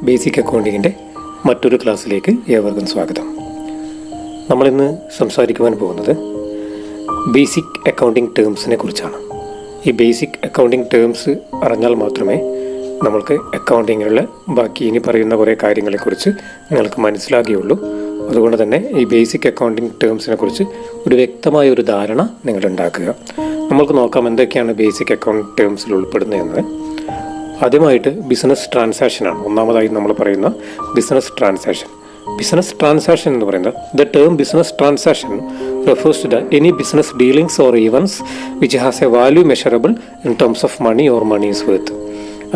Basic അക്കൗണ്ടിങ്ങിൻ്റെ മറ്റൊരു ക്ലാസ്സിലേക്ക് ഏവർക്കും സ്വാഗതം. നമ്മളിന്ന് സംസാരിക്കുവാൻ പോകുന്നത് ബേസിക് അക്കൗണ്ടിങ് ടേംസിനെ കുറിച്ചാണ്. ഈ ബേസിക് അക്കൗണ്ടിങ് ടേംസ് അറിഞ്ഞാൽ മാത്രമേ നമ്മൾക്ക് അക്കൗണ്ടിങ്ങിലുള്ള ബാക്കി ഇനി പറയുന്ന കുറേ കാര്യങ്ങളെക്കുറിച്ച് നിങ്ങൾക്ക് മനസ്സിലാകുകയുള്ളൂ. അതുകൊണ്ട് തന്നെ ഈ ബേസിക് അക്കൗണ്ടിങ് ടേംസിനെ കുറിച്ച് ഒരു വ്യക്തമായ ഒരു ധാരണ നിങ്ങളുണ്ടാക്കുക. നമ്മൾക്ക് നോക്കാം എന്തൊക്കെയാണ് ബേസിക് അക്കൗണ്ട് ടേംസിൽ ഉൾപ്പെടുന്നതെന്ന്. ആദ്യമായിട്ട് ബിസിനസ് ട്രാൻസാക്ഷനാണ് ഒന്നാമതായി നമ്മൾ പറയുന്ന ബിസിനസ് ട്രാൻസാക്ഷൻ. ബിസിനസ് ട്രാൻസാക്ഷൻ എന്ന് പറയുന്നത് the term business transaction refers to any business dealings or events which has a value measurable in terms of money or money's worth.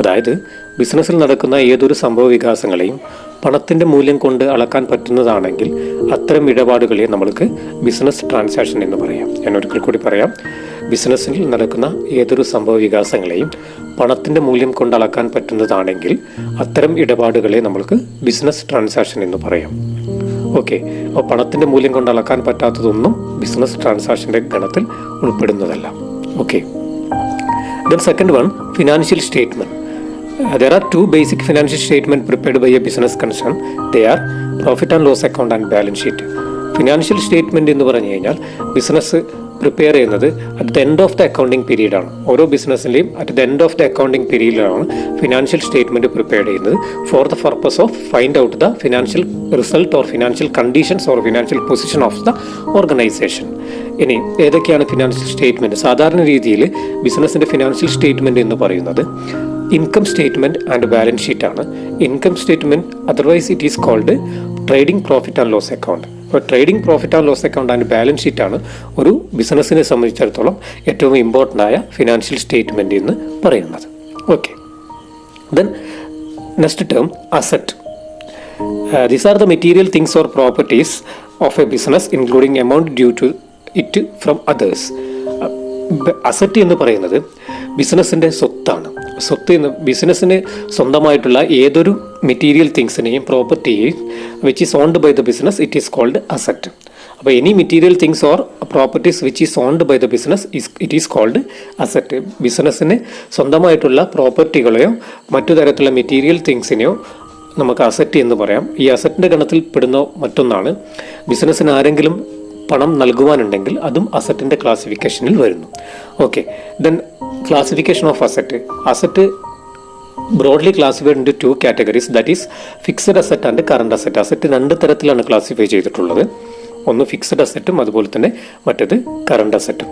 അതായത് ബിസിനസ്സിൽ നടക്കുന്ന ഏതൊരു സംഭവ വികാസങ്ങളെയും പണത്തിൻ്റെ മൂല്യം കൊണ്ട് അളക്കാൻ പറ്റുന്നതാണെങ്കിൽ അത്തരം ഇടപാടുകളെ നമ്മൾക്ക് ബിസിനസ് ട്രാൻസാക്ഷൻ എന്ന് പറയാം. ഞാൻ ഒരിക്കൽ കൂടി പറയാം, ബിസിനസ്സിൽ നടക്കുന്ന ഏതൊരു സംഭവ വികാസങ്ങളെയും പണത്തിൻ്റെ മൂല്യം കൊണ്ട് അളക്കാൻ പറ്റുന്നതാണെങ്കിൽ അത്തരം ഇടപാടുകളെ നമ്മൾക്ക് ബിസിനസ് ട്രാൻസാക്ഷൻ എന്ന് പറയാം. ഓക്കെ, അപ്പോൾ പണത്തിൻ്റെ മൂല്യം കൊണ്ട് അളക്കാൻ പറ്റാത്തതൊന്നും ബിസിനസ് ട്രാൻസാക്ഷൻ്റെ ഗണത്തിൽ ഉൾപ്പെടുന്നതല്ല. Okay, then second one, financial statement. There are two basic financial statements prepared by a business concern. They are profit and loss account and balance sheet. Financial statement എന്ന് പറഞ്ഞു കഴിഞ്ഞാൽ ബിസിനസ് പ്രിപ്പയർ ചെയ്യുന്നത് at the end of the accounting പീരീഡാണ്. ഓരോ ബിസിനസ്സിൻ്റെയും at the end of the accounting പീരീഡിലാണ് financial statement prepare ചെയ്യുന്നത് for the purpose of find out the financial result or financial conditions or financial position of the organization. ഇനി ഏതൊക്കെയാണ് financial statement? സാധാരണ രീതിയിൽ ബിസിനസ്സിൻ്റെ ഫിനാൻഷ്യൽ സ്റ്റേറ്റ്മെൻറ്റ് എന്ന് പറയുന്നത് income statement and balance ഷീറ്റാണ്. Income statement otherwise it is called trading profit and loss account. അപ്പോൾ trading profit and loss account and balance ഷീറ്റാണ് ഒരു ബിസിനസ്സിനെ സംബന്ധിച്ചിടത്തോളം ഏറ്റവും ഇമ്പോർട്ടൻ്റ് ആയ ഫിനാൻഷ്യൽ സ്റ്റേറ്റ്മെൻറ്റ് എന്ന് പറയുന്നത്. Okay, then next term asset. These are the material things or properties of a business including amount due to it from others. Asset എന്ന് പറയുന്നത് ബിസിനസ്സിൻ്റെ സ്വത്താണ്. സ്വത്ത് എന്ന് ബിസിനസ്സിന് സ്വന്തമായിട്ടുള്ള ഏതൊരു മെറ്റീരിയൽ തിങ്സിനെയും പ്രോപ്പർട്ടിയെയും which is owned by the business it is called asset. അപ്പോൾ any material things or properties which is owned by the business it is called asset. ബിസിനസ്സിന് സ്വന്തമായിട്ടുള്ള പ്രോപ്പർട്ടികളെയോ മറ്റു തരത്തിലുള്ള മെറ്റീരിയൽ തിങ്സിനെയോ നമുക്ക് അസറ്റ് എന്ന് പറയാം. ഈ അസറ്റിൻ്റെ ഗണത്തിൽ പെടുന്ന മറ്റൊന്നാണ് ബിസിനസ്സിന് ആരെങ്കിലും പണം നൽകുവാനുണ്ടെങ്കിൽ അതും അസറ്റിൻ്റെ ക്ലാസിഫിക്കേഷനിൽ വരുന്നു. Okay, then classification of asset. Asset broadly classified into to categories, that is fixed asset and current asset. Asset രണ്ട് തരത്തിലാണ് ക്ലാസിഫൈ ചെയ്തിട്ടുള്ളത്. ഒന്ന് ഫിക്സഡ് അസറ്റും അതുപോലെ തന്നെ മറ്റേത് കറണ്ട് അസറ്റും.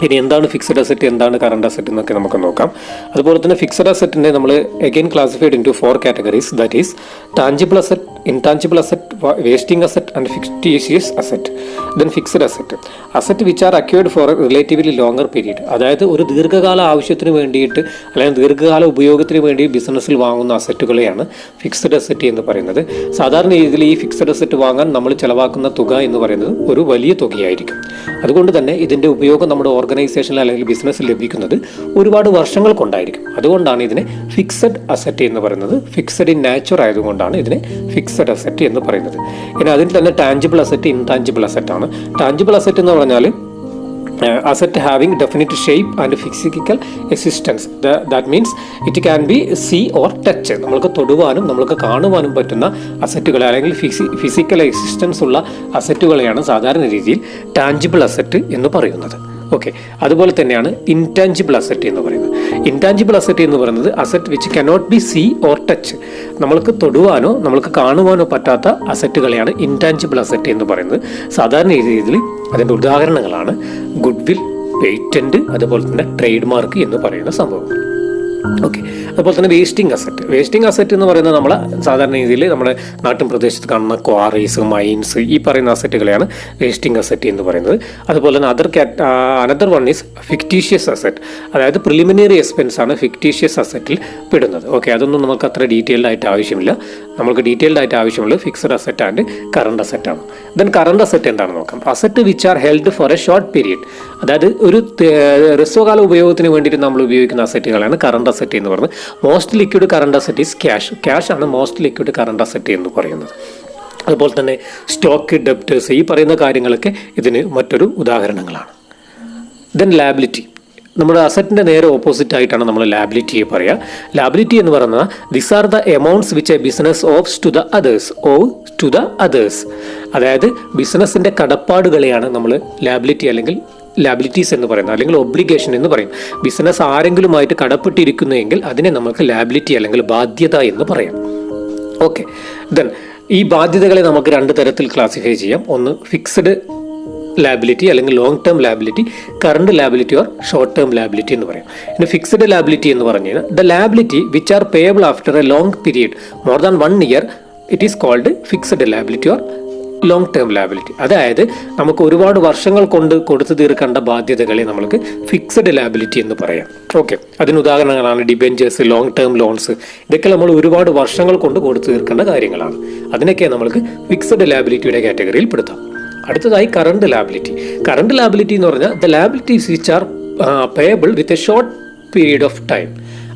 ഇനി എന്താണ് ഫിക്സഡ് അസറ്റ്, എന്താണ് കറണ്ട് അസറ്റ് എന്നൊക്കെ നമുക്ക് നോക്കാം. അതുപോലെ തന്നെ ഫിക്സഡ് അസറ്റിനെ നമ്മൾ again classified into 4 categories, that is tangible asset, intangible asset, wasting asset and fictitious asset. Then fixed asset, asset which are acquired for a relatively longer period. അതായത് ഒരു ദീർഘകാല ആവശ്യത്തിന് വേണ്ടിയിട്ട് അല്ലെങ്കിൽ ദീർഘകാല ഉപയോഗത്തിന് വേണ്ടി ബിസിനസ്സിൽ വാങ്ങുന്ന അസറ്റുകളെയാണ് ഫിക്സഡ് അസറ്റ് എന്ന് പറയുന്നത്. സാധാരണ രീതിയിൽ ഈ ഫിക്സഡ് അസറ്റ് വാങ്ങാൻ നമ്മൾ ചിലവാക്കുന്ന തുക എന്ന് പറയുന്നത് ഒരു വലിയ തുകയായിരിക്കും. അതുകൊണ്ട് തന്നെ ഇതിൻ്റെ ഉപയോഗം നമ്മുടെ ഓർഗനൈസേഷനിൽ അല്ലെങ്കിൽ ബിസിനസ്സിൽ ലഭിക്കുന്നത് ഒരുപാട് വർഷങ്ങൾ കൊണ്ടായിരിക്കും. അതുകൊണ്ടാണ് ഇതിനെ ഫിക്സഡ് അസറ്റ് എന്ന് പറയുന്നത്. ഫിക്സഡ് ഇൻ നാച്ചർ ആയതുകൊണ്ടാണ് ഇതിനെ ഫിക്സഡ് അസറ്റ് എന്ന് പറയുന്നത്. ഇനി അതിൽ തന്നെ ടാഞ്ചിബിൾ അസറ്റ്, ഇൻടാഞ്ചിബിൾ അസറ്റ് ആണ്. ടാഞ്ചിബിൾ അസറ്റ് എന്ന് പറഞ്ഞാൽ asset having definite shape and physical existence. That means it can be see or touch. നമ്മൾക്ക് തൊടുവാനും നമ്മൾക്ക് കാണുവാനും പറ്റുന്ന അസറ്റുകൾ അല്ലെങ്കിൽ ഫിസിക്കൽ എക്സിസ്റ്റൻസ് ഉള്ള അസറ്റുകളെയാണ് സാധാരണ രീതിയിൽ ടാഞ്ചിബിൾ അസറ്റ് എന്ന് പറയുന്നത്. ഓക്കെ, അതുപോലെ തന്നെയാണ് ഇൻടാഞ്ചിബിൾ അസറ്റ് എന്ന് പറയുന്നത്. ഇൻടാഞ്ചിബിൾ അസറ്റ് എന്ന് പറയുന്നത് asset which cannot be see or touch. നമ്മൾക്ക് തൊടുവാനോ നമ്മൾക്ക് കാണുവാനോ പറ്റാത്ത അസറ്റുകളെയാണ് ഇൻടാഞ്ചിബിൾ അസറ്റ് എന്ന് പറയുന്നത്. സാധാരണ രീതിയിൽ അതിൻ്റെ ഉദാഹരണങ്ങളാണ് ഗുഡ്വിൽ, പേറ്റന്റ്, അതുപോലെ തന്നെ ട്രേഡ് മാർക്ക് എന്ന് പറയുന്ന സംഭവങ്ങൾ. ഓക്കെ, അതുപോലെ തന്നെ വേസ്റ്റിംഗ് അസറ്റ്. വേസ്റ്റിംഗ് അസറ്റ് എന്ന് പറയുന്നത് നമ്മൾ സാധാരണ രീതിയിൽ നമ്മുടെ നാട്ടിൻ പ്രദേശത്ത് കാണുന്ന ക്വാറീസ്, മൈൻസ്, ഈ പറയുന്ന അസറ്റുകളെയാണ് വേസ്റ്റിംഗ് അസറ്റ് എന്ന് പറയുന്നത്. അതുപോലെ തന്നെ another one is fictitious asset. അതായത് പ്രിലിമിനറി എക്സ്പെൻസ് ആണ് ഫിക്റ്റീഷ്യസ് അസറ്റിൽ പെടുന്നത്. ഓക്കെ, അതൊന്നും നമുക്ക് അത്ര ഡീറ്റെയിൽഡ് ആയിട്ട് ആവശ്യമില്ല. നമുക്ക് ഡീറ്റെയിൽഡ് ആയിട്ട് ആവശ്യമുള്ളത് fixed asset and current asset ആണ്. ദെൻ കറണ്ട് അസറ്റ് എന്താണെന്ന് നോക്കാം. Asset which are held for A short period. അതായത് ഒരു ഹ്രസ്വകാല ഉപയോഗത്തിന് വേണ്ടിയിട്ട് നമ്മൾ ഉപയോഗിക്കുന്ന അസറ്റുകളാണ് കറണ്ട് അസറ്റ് എന്ന് പറയുന്നത്. Most liquid current asset is cash. Cash ആണ് മോസ്റ്റ് ലിക്വിഡ് കറണ്ട് അസറ്റ് എന്ന് പറയുന്നത്. അതുപോലെ തന്നെ സ്റ്റോക്ക്, ഡെപ്റ്റേഴ്സ്, ഈ പറയുന്ന കാര്യങ്ങളൊക്കെ ഇതിന് മറ്റൊരു ഉദാഹരണങ്ങളാണ്. Then liability. നമ്മുടെ അസറ്റിൻ്റെ നേരെ ഓപ്പോസിറ്റ് ആയിട്ടാണ് നമ്മൾ ലാബിലിറ്റിയെ പറയുക. ലാബിലിറ്റി എന്ന് പറയുന്നത് this are the amounts which a business owes to the others. അതായത് ബിസിനസ്സിൻ്റെ കടപ്പാടുകളെയാണ് നമ്മൾ ലാബിലിറ്റി അല്ലെങ്കിൽ ലാബിലിറ്റീസ് എന്ന് പറയുന്നത്, അല്ലെങ്കിൽ ഒബ്ലിഗേഷൻ എന്ന് പറയും. ബിസിനസ് ആരെങ്കിലുമായിട്ട് കടപ്പെട്ടിരിക്കുന്നുവെങ്കിൽ അതിനെ നമുക്ക് ലാബിലിറ്റി അല്ലെങ്കിൽ ബാധ്യത എന്ന് പറയാം. ഓക്കെ, ദെൻ ഈ ബാധ്യതകളെ നമുക്ക് 2 തരത്തിൽ ക്ലാസിഫൈ ചെയ്യാം. ഒന്ന് ഫിക്സ്ഡ് ലാബിലിറ്റി അല്ലെങ്കിൽ long term liability, current liability or short term liability എന്ന് പറയും. ഇനി ഫിക്സ്ഡ് ലാബിലിറ്റി എന്ന് പറഞ്ഞു കഴിഞ്ഞാൽ the liability which are payable after a long period more than 1 year, it is called fixed liability or long term liability. അതായത് നമുക്ക് ഒരുപാട് വർഷങ്ങൾ കൊണ്ട് കൊടുത്തു തീർക്കേണ്ട ബാധ്യതകളെ നമുക്ക് ഫിക്സഡ് ലാബിലിറ്റി എന്ന് പറയാം. ഓക്കെ, അതിന് ഉദാഹരണങ്ങളാണ് ഡിബെഞ്ചേഴ്സ്, ലോങ് ടേം ലോൺസ്. ഇതൊക്കെ നമ്മൾ ഒരുപാട് വർഷങ്ങൾ കൊണ്ട് കൊടുത്തു തീർക്കേണ്ട കാര്യങ്ങളാണ്. അതിനൊക്കെ നമുക്ക് ഫിക്സഡ് ലാബിലിറ്റിയുടെ കാറ്റഗറിയിൽ പെടുത്താം. അടുത്തതായി കറണ്ട് ലാബിലിറ്റി. കറണ്ട് ലാബിലിറ്റി എന്ന് പറഞ്ഞാൽ the liabilities which are payable with a short period of time.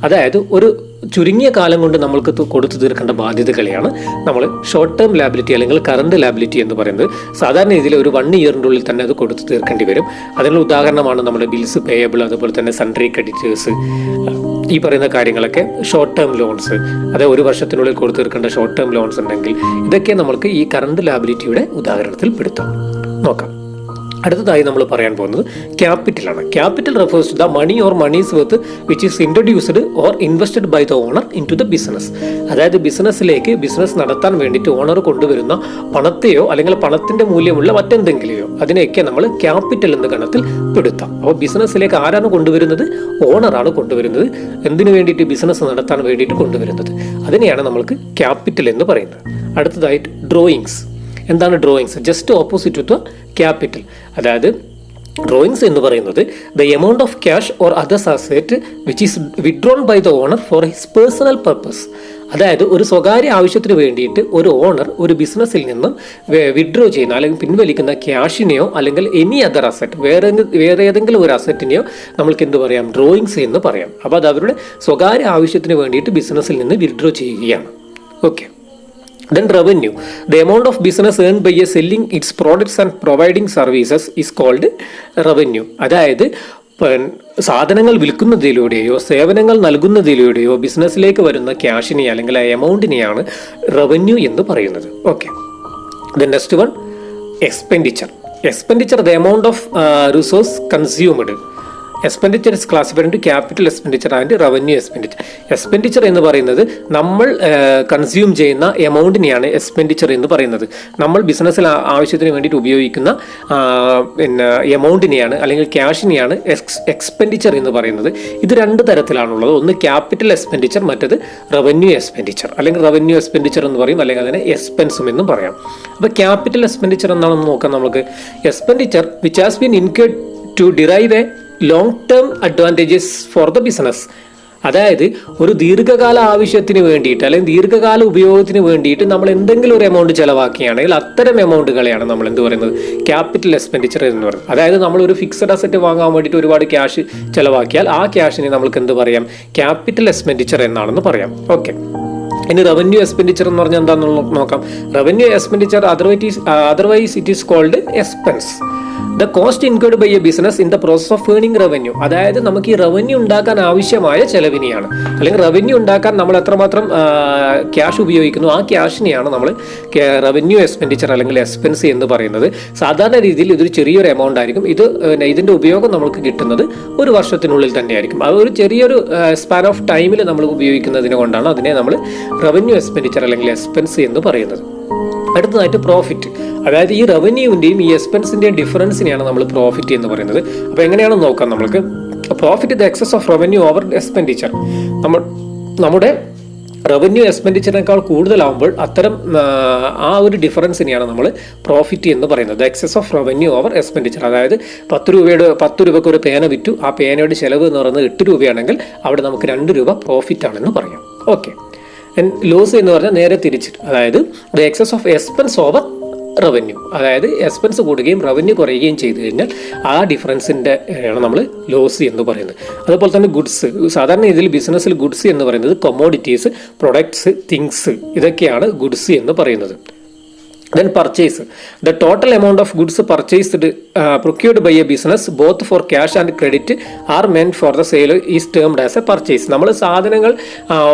അതായത് ഒരു ചുരുങ്ങിയ കാലം കൊണ്ട് നമ്മൾക്ക് കൊടുത്തു തീർക്കേണ്ട ബാധ്യതകളെയാണ് നമ്മൾ ഷോർട്ട് ടേം ലാബിലിറ്റി അല്ലെങ്കിൽ കറണ്ട് ലാബിലിറ്റി എന്ന് പറയുന്നത്. സാധാരണ രീതിയിൽ ഒരു 1 ഇയറിൻ്റെ ഉള്ളിൽ തന്നെ അത് കൊടുത്തു തീർക്കേണ്ടി വരും. അതിനുള്ള ഉദാഹരണമാണ് നമ്മുടെ ബിൽസ് പേയബിൾ, അതുപോലെ തന്നെ സൺട്രി ക്രെഡിറ്റേഴ്സ്, ഈ പറയുന്ന കാര്യങ്ങളൊക്കെ ഷോർട്ട് ടേം ലോൺസ്. അതായത് 1 വർഷത്തിനുള്ളിൽ കൊടുത്തു തീർക്കേണ്ട ഷോർട്ട് ടേം ലോൺസ് ഉണ്ടെങ്കിൽ ഇതൊക്കെ നമുക്ക് ഈ കറണ്ട് ലാബിലിറ്റിയുടെ ഉദാഹരണത്തിൽ പെടുത്താം. നോക്കാം. അടുത്തതായി നമ്മൾ പറയാൻ പോകുന്നത് ക്യാപിറ്റലാണ്. Capital refers to the money or moneys worth which is introduced or invested by the owner into the business. അതായത് ബിസിനസ്സിലേക്ക് ബിസിനസ് നടത്താൻ വേണ്ടിയിട്ട് ഓണർ കൊണ്ടുവരുന്ന പണത്തെയോ അല്ലെങ്കിൽ പണത്തിന്റെ മൂല്യമുള്ള മറ്റെന്തെങ്കിലെയോ അതിനെയൊക്കെ നമ്മൾ ക്യാപിറ്റൽ എന്ന ഗണത്തിൽ പെടുത്താം. അപ്പോൾ ബിസിനസ്സിലേക്ക് ആരാണ് കൊണ്ടുവരുന്നത്? ഓണറാണ് കൊണ്ടുവരുന്നത്. എന്തിനു വേണ്ടിയിട്ട്? ബിസിനസ് നടത്താൻ വേണ്ടിയിട്ട് കൊണ്ടുവരുന്നത്. അതിനെയാണ് നമ്മൾക്ക് ക്യാപിറ്റൽ എന്ന് പറയുന്നത്. അടുത്തതായിട്ട് ഡ്രോയിങ്സ്. എന്താണ് drawings? Just opposite to capital. അതായത് ഡ്രോയിങ്സ് എന്ന് പറയുന്നത് the amount of cash or other asset which is withdrawn by the owner for his personal purpose. അതായത് ഒരു സ്വകാര്യ ആവശ്യത്തിന് വേണ്ടിയിട്ട് ഒരു ഓണർ ഒരു ബിസിനസ്സിൽ നിന്നും വിഡ്രോ ചെയ്യുന്ന അല്ലെങ്കിൽ പിൻവലിക്കുന്ന ക്യാഷിനെയോ അല്ലെങ്കിൽ എനി അതർ അസറ്റ്, വേറെ ഏതെങ്കിലും ഒരു അസറ്റിനെയോ നമ്മൾക്ക് എന്ത് പറയാം? ഡ്രോയിങ്സ് എന്ന് പറയാം. അപ്പോൾ അത് അവരുടെ സ്വകാര്യ ആവശ്യത്തിന് വേണ്ടിയിട്ട് ബിസിനസ്സിൽ നിന്ന് വിഡ്രോ ചെയ്യുകയാണ്. Okay. Then revenue. The amount of business earned by selling its products and providing services is called revenue. അതായത് സാധനങ്ങൾ വിൽക്കുന്നതിലൂടെയോ സേവനങ്ങൾ നൽകുന്നതിലൂടെയോ ബിസിനസ്സിലേക്ക് വരുന്ന ക്യാഷിനെ അല്ലെങ്കിൽ ആ എമൗണ്ടിനെയാണ് റവന്യൂ എന്ന് പറയുന്നത്. Okay. Then next one expenditure. Expenditure the amount of resource consumed. Expenditure is classified into capital expenditure and revenue expenditure. Expenditure എന്ന് പറയുന്നത് നമ്മൾ കൺസ്യൂം ചെയ്യുന്ന എമൗണ്ടിനെയാണ് എക്സ്പെൻഡിച്ചർ എന്ന് പറയുന്നത്. നമ്മൾ ബിസിനസ്സിൽ ആവശ്യത്തിന് വേണ്ടിയിട്ട് ഉപയോഗിക്കുന്ന പിന്നെ എമൗണ്ടിനെയാണ് അല്ലെങ്കിൽ ക്യാഷിനെയാണ് എക്സ്പെൻഡിച്ചർ എന്ന് പറയുന്നത്. ഇത് 2 തരത്തിലാണുള്ളത്. ഒന്ന് ക്യാപിറ്റൽ എക്സ്പെൻഡിച്ചർ, മറ്റത് റവന്യൂ എക്സ്പെൻഡിച്ചർ അല്ലെങ്കിൽ റവന്യൂ എക്സ്പെൻഡിച്ചർ എന്ന് പറയും, അല്ലെങ്കിൽ അതിനെ എക്സ്പെൻസും എന്നും പറയാം. അപ്പോൾ ക്യാപിറ്റൽ എക്സ്പെൻഡിച്ചർ എന്താണെന്ന് നോക്കാം നമുക്ക്. Expenditure which has been incurred to derive a long term advantages for the business. അതായത് ഒരു ദീർഘകാല ആവശ്യത്തിന് വേണ്ടിയിട്ട് അല്ലെങ്കിൽ ദീർഘകാല ഉപയോഗത്തിന് വേണ്ടിയിട്ട് നമ്മൾ എന്തെങ്കിലും ഒരു എമൗണ്ട് ചിലവാക്കുകയാണെങ്കിൽ അത്തരം എമൗണ്ടുകളെയാണ് നമ്മൾ എന്ത് പറയുന്നത്? ക്യാപിറ്റൽ എക്സ്പെൻഡിച്ചർ എന്ന് പറയുന്നത്. അതായത് നമ്മൾ ഒരു ഫിക്സഡ് അസറ്റ് വാങ്ങാൻ വേണ്ടിയിട്ട് ഒരുപാട് ക്യാഷ് ചിലവാക്കിയാൽ ആ ക്യാഷിനെ നമ്മൾക്ക് എന്ത് പറയാം? ക്യാപിറ്റൽ എക്സ്പെൻഡിച്ചർ എന്നാണെന്ന് പറയാം. ഓക്കെ. ഇനി റവന്യൂ എക്സ്പെൻഡിച്ചർ എന്ന് പറഞ്ഞാൽ എന്താണെന്ന് നോക്കാം. Revenue expenditure otherwise it is called expense. The cost incurred by a business in the process of earning revenue. അതായത് നമുക്ക് ഈ റവന്യൂ ഉണ്ടാക്കാൻ ആവശ്യമായ ചെലവിനെയാണ്, അല്ലെങ്കിൽ റവന്യൂ ഉണ്ടാക്കാൻ നമ്മൾ എത്രമാത്രം ക്യാഷ് ഉപയോഗിക്കുന്നു ആ ക്യാഷിനെയാണ് നമ്മൾ റവന്യൂ എക്സ്പെൻഡിച്ചർ അല്ലെങ്കിൽ എക്സ്പെൻസ് എന്ന് പറയുന്നത്. സാധാരണ രീതിയിൽ ഇതൊരു ചെറിയൊരു എമൗണ്ട് ആയിരിക്കും. ഇതിന്റെ ഉപയോഗം നമുക്ക് കിട്ടുന്നത് 1 വർഷത്തിനുള്ളിൽ തന്നെയായിരിക്കും. അത് ഒരു ചെറിയൊരു സ്പാൻ ഓഫ് ടൈമിൽ നമ്മൾ ഉപയോഗിക്കുന്നതിനെ കൊണ്ടാണ് അതിനെ നമ്മൾ റവന്യൂ എക്സ്പെൻഡിച്ചർ അല്ലെങ്കിൽ എക്സ്പെൻസ് എന്ന് പറയുന്നത്. അടുത്തതായിട്ട് പ്രോഫിറ്റ്. അതായത് ഈ റവന്യൂവിൻ്റെയും ഈ എക്സ്പെൻസിൻ്റെയും ഡിഫറൻസിനെയാണ് നമ്മൾ പ്രോഫിറ്റ് എന്ന് പറയുന്നത്. അപ്പോൾ എങ്ങനെയാണെന്ന് നോക്കാം നമുക്ക്. Profit the excess of revenue over expenditure. നമ്മുടെ റവന്യൂ എക്സ്പെൻഡിച്ചറിനേക്കാൾ കൂടുതലാവുമ്പോൾ അത്തരം ആ ഒരു ഡിഫറൻസിനെയാണ് നമ്മൾ പ്രോഫിറ്റ് എന്ന് പറയുന്നത്. Excess of revenue over expenditure. അതായത് 10 രൂപയ്ക്ക് ഒരു പേന വിറ്റു, ആ പേനയുടെ ചിലവ് എന്ന് പറയുന്നത് 8 രൂപയാണെങ്കിൽ അവിടെ നമുക്ക് 2 രൂപ പ്രോഫിറ്റ് ആണെന്ന് പറയാം. ഓക്കെ. ലോസ് എന്ന് പറഞ്ഞാൽ നേരെ തിരിച്ചിട്ട്, അതായത് the excess of expense over revenue. അതായത് എക്സ്പെൻസ് കൂടുകയും റവന്യൂ കുറയുകയും ചെയ്തു കഴിഞ്ഞാൽ ആ ഡിഫറൻസിൻ്റെ ആണ് നമ്മൾ ലോസ് എന്ന് പറയുന്നത്. അതുപോലെ തന്നെ ഗുഡ്സ്. സാധാരണ ഇതിൽ ബിസിനസ്സിൽ ഗുഡ്സ് എന്ന് പറയുന്നത് കൊമോഡിറ്റീസ്, പ്രൊഡക്ട്സ്, തിങ്സ്, ഇതൊക്കെയാണ് ഗുഡ്സ് എന്ന് പറയുന്നത്. Then purchase. The total amount of goods purchased, procured by a business, both for cash and credit, are meant for the sale is termed as a purchase. നമ്മൾ സാധനങ്ങൾ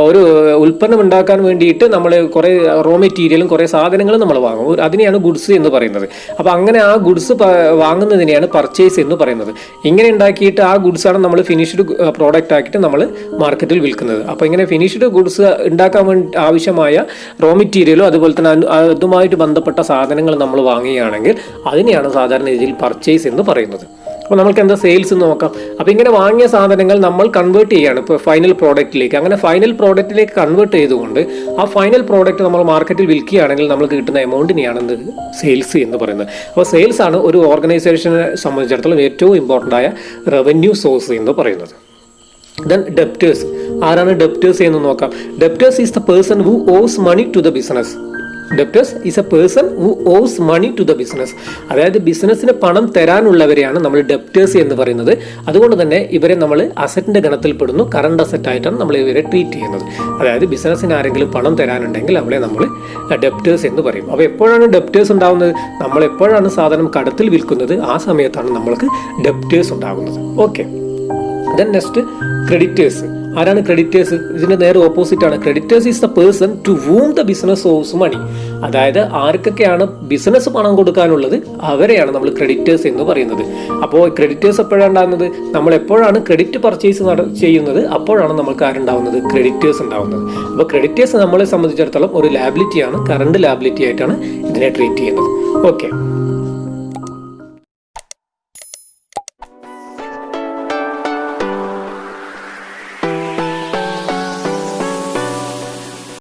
ഒരു ഉൽപ്പന്നം ഉണ്ടാക്കാൻ വേണ്ടിയിട്ട് നമ്മൾ കുറേ റോ മെറ്റീരിയലും കുറേ സാധനങ്ങളും നമ്മൾ വാങ്ങും. അതിനെയാണ് ഗുഡ്സ് എന്ന് പറയുന്നത്. അപ്പോൾ അങ്ങനെ ആ ഗുഡ്സ് വാങ്ങുന്നതിനെയാണ് പർച്ചേസ് എന്ന് പറയുന്നത്. ഇങ്ങനെ ഉണ്ടാക്കിയിട്ട് ആ ഗുഡ്സാണ് നമ്മൾ ഫിനിഷ്ഡ് പ്രോഡക്റ്റ് ആക്കിയിട്ട് നമ്മൾ മാർക്കറ്റിൽ വിൽക്കുന്നത്. അപ്പോൾ ഇങ്ങനെ ഫിനിഷ്ഡ് ഗുഡ്സ് ഉണ്ടാക്കാൻ വേണ്ടി ആവശ്യമായ റോ മെറ്റീരിയലും അതുപോലെ തന്നെ അതുമായിട്ട് ബന്ധപ്പെട്ട സാധനങ്ങൾ നമ്മൾ വാങ്ങുകയാണെങ്കിൽ അതിനെയാണ് സാധാരണ രീതിയിൽ പർച്ചേസ് എന്ന് പറയുന്നത്. അപ്പോൾ നമുക്ക് എന്താ സെയിൽസ് എന്ന് നോക്കാം. അപ്പോൾ ഇങ്ങനെ വാങ്ങിയ സാധനങ്ങൾ നമ്മൾ കൺവേർട്ട് ചെയ്യുകയാണ് ഇപ്പോൾ ഫൈനൽ പ്രോഡക്റ്റിലേക്ക്. അങ്ങനെ ഫൈനൽ പ്രോഡക്റ്റിലേക്ക് കൺവേർട്ട് ചെയ്തുകൊണ്ട് ആ ഫൈനൽ പ്രോഡക്റ്റ് നമ്മൾ മാർക്കറ്റിൽ വിൽക്കുകയാണെങ്കിൽ നമുക്ക് കിട്ടുന്ന എമൗണ്ടിനെയാണ് എന്ത് സെയിൽസ് എന്ന് പറയുന്നത്. അപ്പോൾ സെയിൽസ് ആണ് ഒരു ഓർഗനൈസേഷനെ സംബന്ധിച്ചിടത്തോളം ഏറ്റവും ഇമ്പോർട്ടൻ്റ് ആയ റവന്യൂ സോഴ്സ് എന്ന് പറയുന്നത്. Then debtors. ആരാണ് ഡെപ്റ്റേഴ്സ് എന്ന് നോക്കാം. Debtors is the person who owes money to the business. Debtors is a person who owes money to the business. അതായത് ബിസിനസ്സിന് പണം തരാനുള്ളവരെയാണ് നമ്മൾ ഡെപ്റ്റേഴ്സ് എന്ന് പറയുന്നത്. അതുകൊണ്ട് തന്നെ ഇവരെ നമ്മൾ അസറ്റിൻ്റെ ഗണത്തിൽപ്പെടുന്നു. കറണ്ട് അസറ്റ് ആയിട്ടാണ് നമ്മൾ ഇവരെ ട്രീറ്റ് ചെയ്യുന്നത്. അതായത് ബിസിനസ്സിന് ആരെങ്കിലും പണം തരാനുണ്ടെങ്കിൽ അവരെ നമ്മൾ ഡെപ്റ്റേഴ്സ് എന്ന് പറയും. അപ്പോൾ എപ്പോഴാണ് ഡെപ്റ്റേഴ്സ് ഉണ്ടാകുന്നത്? നമ്മൾ എപ്പോഴാണ് സാധനം കടത്തിൽ വിൽക്കുന്നത് ആ സമയത്താണ് നമ്മൾക്ക് ഡെപ്റ്റേഴ്സ് ഉണ്ടാകുന്നത്. ഓക്കെ. Then next creditors. ആരാണ് ക്രെഡിറ്റേഴ്സ്? ഇതിന്റെ നേരെ ഓപ്പോസിറ്റ് ആണ്. Creditors is the person to whom the business owes money. അതായത് ആർക്കൊക്കെയാണ് ബിസിനസ് പണം കൊടുക്കാനുള്ളത് അവരെയാണ് നമ്മൾ ക്രെഡിറ്റേഴ്സ് എന്ന് പറയുന്നത്. അപ്പോൾ ക്രെഡിറ്റേഴ്സ് എപ്പോഴാണ് ഉണ്ടാകുന്നത്? നമ്മൾ എപ്പോഴാണ് ക്രെഡിറ്റ് പർച്ചേസ് ചെയ്യുന്നത് അപ്പോഴാണ് നമുക്ക് ആരുണ്ടാവുന്നത്? ക്രെഡിറ്റേഴ്സ് ഉണ്ടാവുന്നത്. അപ്പോൾ ക്രെഡിറ്റേഴ്സ് നമ്മളെ സംബന്ധിച്ചിടത്തോളം ഒരു ലാബിലിറ്റിയാണ്, കറണ്ട് ലാബിലിറ്റി ആയിട്ടാണ് ഇതിനെ ട്രീറ്റ് ചെയ്യുന്നത്. ഓക്കെ.